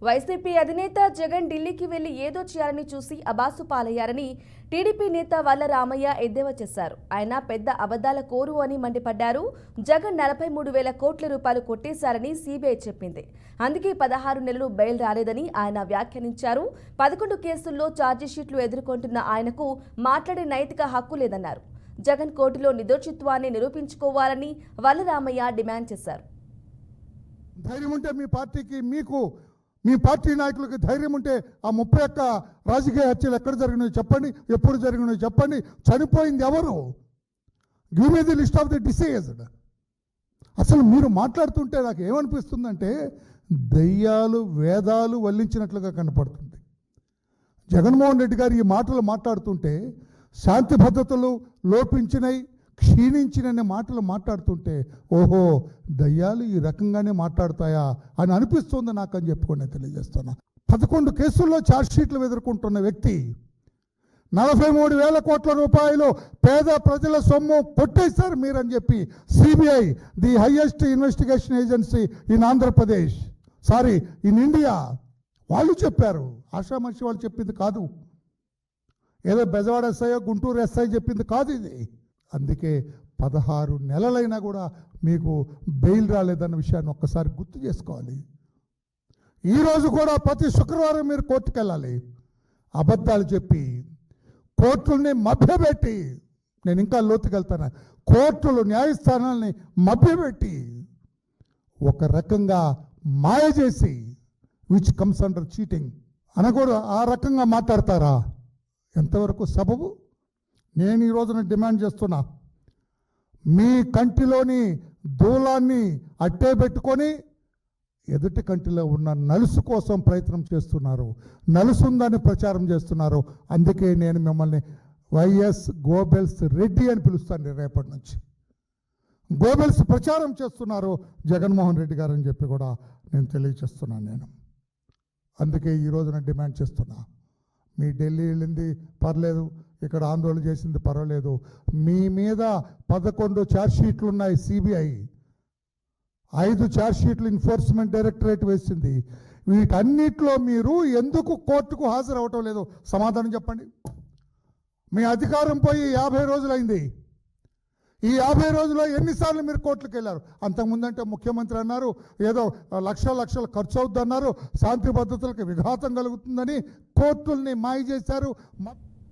YCP అధినేత జగన్ ఢిల్లీకి వెళ్లి ఏదో చేయాలని చూసి అబాసు పాలయ్యారని టీడీపీ నేత వల్ల రామయ్య ఎద్దేవా చేశారు. ఆయన పెద్ద అబద్దాల కోరు అని మండిపడ్డారు. జగన్ 43,000 కోట్ల రూపాయలు కొట్టేశారని సీబీఐ చెప్పింది. అందుకే 16 నెలలు బెయిల్ రాలేదని ఆయన వ్యాఖ్యానించారు. 11 కేసుల్లో ఛార్జిషీట్లు ఎదుర్కొంటున్న ఆయనకు మాట్లాడే నైతిక హక్కు లేదన్నారు. జగన్ కోర్టులో నిర్దోషిత్వాన్ని నిరూపించుకోవాలని వల్ల రామయ్య డిమాండ్ చేశారు. ధైర్యం ఉంటే మీ పార్టీ నాయకులకు ధైర్యం ఉంటే ఆ 31 రాజకీయ హత్యలు ఎక్కడ జరిగినాయో చెప్పండి, ఎప్పుడు జరిగినాయో చెప్పండి, చనిపోయింది ఎవరు? Give me the list of the deceased. అసలు మీరు మాట్లాడుతుంటే నాకు ఏమనిపిస్తుందంటే దయ్యాలు వేదాలు వల్లించినట్లుగా కనపడుతుంది. జగన్మోహన్ రెడ్డి గారు ఈ మాటలు మాట్లాడుతుంటే శాంతి భద్రతలు లోపించినవి, క్షీణించిన మాటలు మాట్లాడుతుంటే ఓహో దయ్యాలు ఈ రకంగానే మాట్లాడతాయా అని అనిపిస్తుంది నాకు అని చెప్పుకొని తెలియజేస్తున్నా. 11 కేసుల్లో ఛార్జ్షీట్లు ఎదుర్కొంటున్న వ్యక్తి 43,000 కోట్ల రూపాయలు పేద ప్రజల సొమ్ము కొట్టేశారు మీరని చెప్పి CBI, the highest investigation agency in Andhra Pradesh, in India, వాళ్ళు చెప్పారు. ఆషామాషి వాళ్ళు చెప్పింది కాదు, ఏదో బెజవాడ ఎస్ఐ గుంటూరు ఎస్ఐ చెప్పింది కాదు ఇది. అందుకే 16 నెలలైనా కూడా మీకు బెయిల్ రాలేదన్న విషయాన్ని ఒక్కసారి గుర్తు చేసుకోవాలి. ఈరోజు కూడా ప్రతి శుక్రవారం మీరు కోర్టుకు వెళ్ళాలి. అబద్ధాలు చెప్పి కోర్టుల్ని మభ్యపెట్టి, నేను ఇంకా లోతుకెళ్తాను, కోర్టులు న్యాయస్థానాల్ని మభ్యపెట్టి ఒక రకంగా మాయ చేసి విచ్ కమ్స్ అండర్ చీటింగ్ అనకూడదు. ఆ రకంగా మాట్లాడతారా? ఎంతవరకు సబబు? నేను ఈ రోజున డిమాండ్ చేస్తున్నా, మీ కంటిలోని దూలాన్ని అట్టే పెట్టుకొని ఎదుటి కంటిలో ఉన్న నలుసు కోసం ప్రయత్నం చేస్తున్నారు, నలుసుందని ప్రచారం చేస్తున్నారు. అందుకే నేను మిమ్మల్ని వైఎస్ గోబెల్స్ రెడ్డి అని పిలుస్తాను. రేపటి నుంచి గోబెల్స్ ప్రచారం చేస్తున్నారు జగన్మోహన్ రెడ్డి గారు అని చెప్పి కూడా నేను తెలియచేస్తున్నాను. నేను అందుకే ఈ రోజున డిమాండ్ చేస్తున్నా, మీ ఢిల్లీ వెళ్ళింది పర్లేదు, ఇక్కడ ఆందోళన చేసింది పర్వాలేదు, మీ మీద 11 ఛార్జ్షీట్లు ఉన్నాయి. సిబిఐ 5 ఛార్జ్షీట్లు ఎన్ఫోర్స్మెంట్ డైరెక్టరేట్ వేసింది. వీటన్నిటిలో మీరు ఎందుకు కోర్టుకు హాజరు అవటం లేదు? సమాధానం చెప్పండి. మీ అధికారం పోయి 50 రోజులైంది. ఈ 50 రోజుల్లో ఎన్నిసార్లు మీరు కోర్టుకు వెళ్ళారు? అంతకుముందంటే ముఖ్యమంత్రి అన్నారు ఏదో లక్షలు ఖర్చు అవుతుందన్నారు, శాంతి భద్రతలకు విఘాతం కలుగుతుందని కోర్టుల్ని మాయ చేశారు.